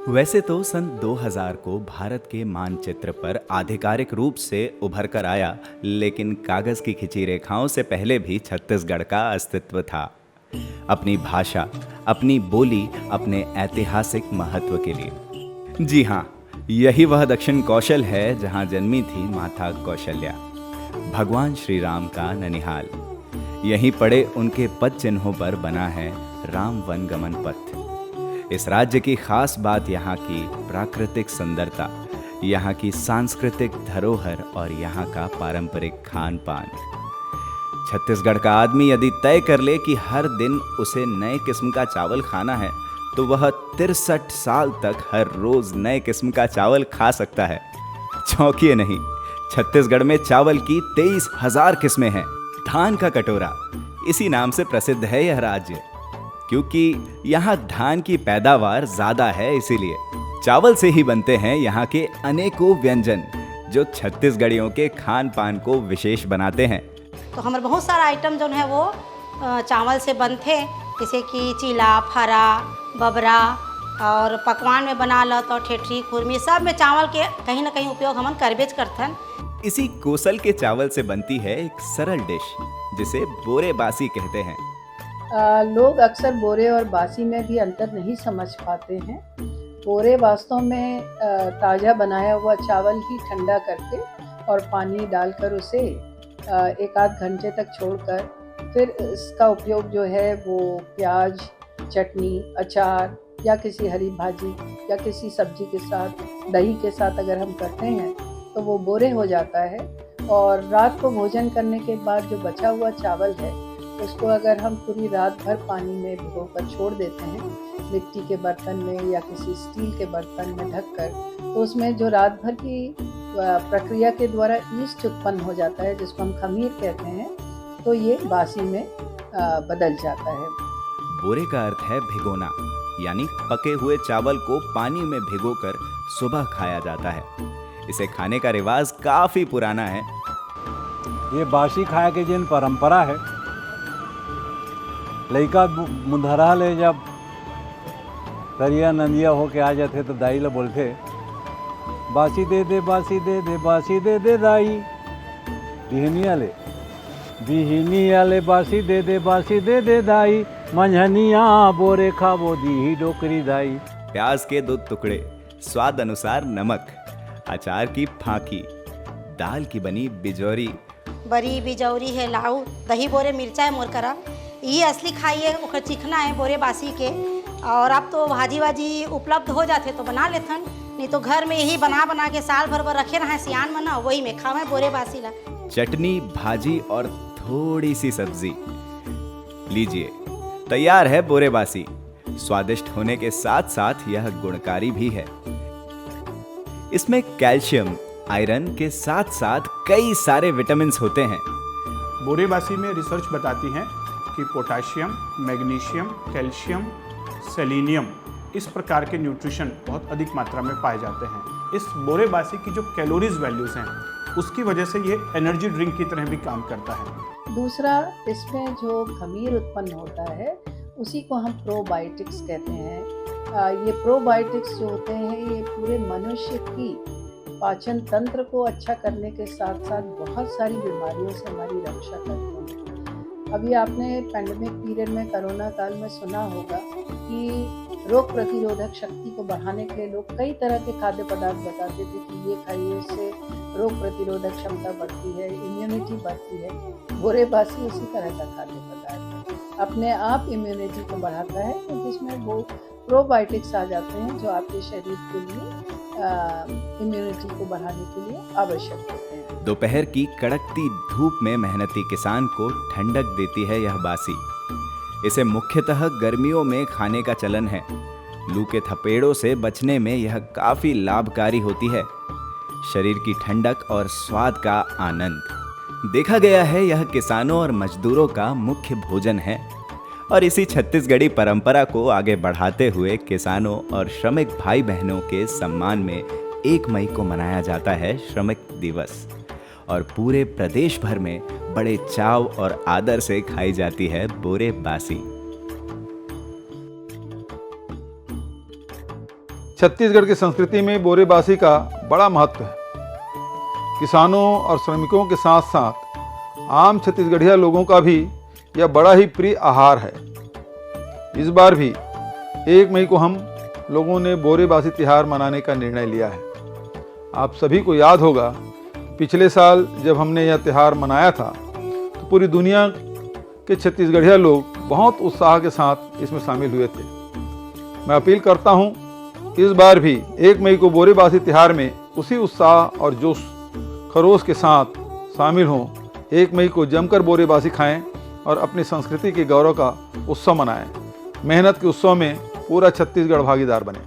वैसे तो सन 2000 को भारत के मानचित्र पर आधिकारिक रूप से उभर कर आया, लेकिन कागज की खिंची रेखाओं से पहले भी छत्तीसगढ़ का अस्तित्व था। अपनी भाषा, अपनी बोली, अपने ऐतिहासिक महत्व के लिए। जी हाँ, यही वह दक्षिण कौशल है जहाँ जन्मी थी माता कौशल्या, भगवान श्री राम का ननिहाल। यहीं पड़े उनके पद चिन्हों पर बना है राम वन गमन पथ। इस राज्य की खास बात यहाँ की प्राकृतिक सुंदरता, यहाँ की सांस्कृतिक धरोहर और यहाँ का पारंपरिक खान पान। छत्तीसगढ़ का आदमी यदि तय कर ले कि हर दिन उसे नए किस्म का चावल खाना है, तो वह 63 साल तक हर रोज नए किस्म का चावल खा सकता है। चौंकिए नहीं, छत्तीसगढ़ में चावल की 23,000 किस्में हैं। धान का कटोरा, इसी नाम से प्रसिद्ध है यह राज्य, क्योंकि यहाँ धान की पैदावार ज्यादा है। इसीलिए चावल से ही बनते हैं यहाँ के अनेकों व्यंजन, जो छत्तीसगढ़ियों के खान पान को विशेष बनाते हैं। तो हमारे बहुत सारा आइटम जो है वो चावल से बनते, जैसे कि चीला, फरा, बबरा और पकवान में बना लो तो ठेठरी, खुरमी, सब में चावल के कहीं ना कहीं उपयोग हम करबेज करथन। इसी कोसल के चावल से बनती है एक सरल डिश, जिसे बोरे बासी कहते हैं। लोग अक्सर बोरे और बासी में भी अंतर नहीं समझ पाते हैं। बोरे वास्तव में ताज़ा बनाया हुआ चावल ही ठंडा करके और पानी डालकर उसे एक आध घंटे तक छोड़कर फिर इसका उपयोग जो है वो प्याज, चटनी, अचार या किसी हरी भाजी या किसी सब्जी के साथ, दही के साथ अगर हम करते हैं तो वो बोरे हो जाता है। और रात को भोजन करने के बाद जो बचा हुआ चावल है उसको अगर हम पूरी रात भर पानी में भिगोकर छोड़ देते हैं, मिट्टी के बर्तन में या किसी स्टील के बर्तन में ढककर, तो उसमें जो रात भर की प्रक्रिया के द्वारा ईस्ट उत्पन्न हो जाता है, जिसको हम खमीर कहते हैं, तो ये बासी में बदल जाता है। बोरे का अर्थ है भिगोना, यानी पके हुए चावल को पानी में भिगोकर सुबह खाया जाता है। इसे खाने का रिवाज काफी पुराना है। ये बासी खाए के जिन परंपरा है, लइका मुंधरा ले जब दरिया नंदिया होके आ जाते तो दाई ला बोलते, बासी दे दे, बासी दे दे, बासी दे दे दाई। बिहनिया ले बासी दे दे, बासी दे दे दाई। मंझनिया बोरे खाबो दी डोकरी दाई। प्याज के 2 टुकड़े, स्वाद अनुसार नमक, अचार की फांकी, दाल की बनी बिजौरी, बरी बिजौरी है, लाऊ, दही बोरे, मिर्चा है, मोरकरा, ये असली खाइए, ओकर चिखना है बोरे बासी के। और अब तो भाजी वाजी उपलब्ध हो जाते तो बना लेथन, नहीं तो घर में यही बना बना के साल भर रखे रहे सियान में ना, वही में खावे बोरे बासी ला। चटनी, भाजी और थोड़ी सी सब्जी, लीजिए तैयार है बोरे बासी। स्वादिष्ट होने के साथ साथ यह गुणकारी भी है। इसमें कैल्शियम, आयरन के साथ साथ कई सारे विटामिन होते हैं। बोरे बासी में रिसर्च बताती है कि पोटाशियम, मैग्नीशियम, कैल्शियम, सेलेनियम, इस प्रकार के न्यूट्रिशन बहुत अधिक मात्रा में पाए जाते हैं। इस बोरे बासी की जो कैलोरीज वैल्यूज़ हैं, उसकी वजह से ये एनर्जी ड्रिंक की तरह भी काम करता है। दूसरा, इसमें जो खमीर उत्पन्न होता है उसी को हम प्रोबायोटिक्स कहते हैं। ये प्रोबायोटिक्स जो होते हैं ये पूरे मनुष्य की पाचन तंत्र को अच्छा करने के साथ साथ बहुत सारी बीमारियों से हमारी रक्षा करते हैं। अभी आपने पैंडेमिक पीरियड में, कोरोना काल में सुना होगा कि रोग प्रतिरोधक शक्ति को बढ़ाने के लिए लोग कई तरह के खाद्य पदार्थ बताते थे कि ये खाइए, इससे रोग प्रतिरोधक क्षमता बढ़ती है, इम्यूनिटी बढ़ती है। बोरे बासी उसी तरह का खाद्य पदार्थ है, अपने आप इम्यूनिटी को बढ़ाता है, क्योंकि इसमें वो प्रोबायोटिक्स आ जाते हैं जो आपके शरीर के लिए इम्यूनिटी को बढ़ाने के लिए आवश्यक होते हैं। दोपहर की कड़कती धूप में मेहनती किसान को ठंडक देती है यह बासी। इसे मुख्यतः गर्मियों में खाने का चलन है। लू के थपेड़ों से बचने में यह काफी लाभकारी होती है। शरीर की ठंडक और स्वाद का आनंद। देखा गया है यह किसानों और मजदूरों का मुख्य भोजन है, और इसी छत्तीसगढ़ी परंपरा को आगे बढ़ाते हुए किसानों और श्रमिक भाई बहनों के सम्मान में 1 मई को मनाया जाता है श्रमिक दिवस, और पूरे प्रदेश भर में बड़े चाव और आदर से खाई जाती है बोरे बासी। छत्तीसगढ़ की संस्कृति में बोरेबासी का बड़ा महत्व है। किसानों और श्रमिकों के साथ साथ आम छत्तीसगढ़िया लोगों का भी यह बड़ा ही प्रिय आहार है। इस बार भी 1 मई को हम लोगों ने बोरेबासी त्यौहार मनाने का निर्णय लिया है। आप सभी को याद होगा, पिछले साल जब हमने यह त्यौहार मनाया था तो पूरी दुनिया के छत्तीसगढ़िया लोग बहुत उत्साह के साथ इसमें शामिल हुए थे। मैं अपील करता हूँ इस बार भी 1 मई को बोरेबासी त्यौहार में उसी उत्साह और जोश खरोश के साथ शामिल हों। 1 मई को जमकर बोरेबासी खाएं और अपनी संस्कृति के गौरव का उत्सव मनाएं। मेहनत के उत्सव में पूरा छत्तीसगढ़ भागीदार बने।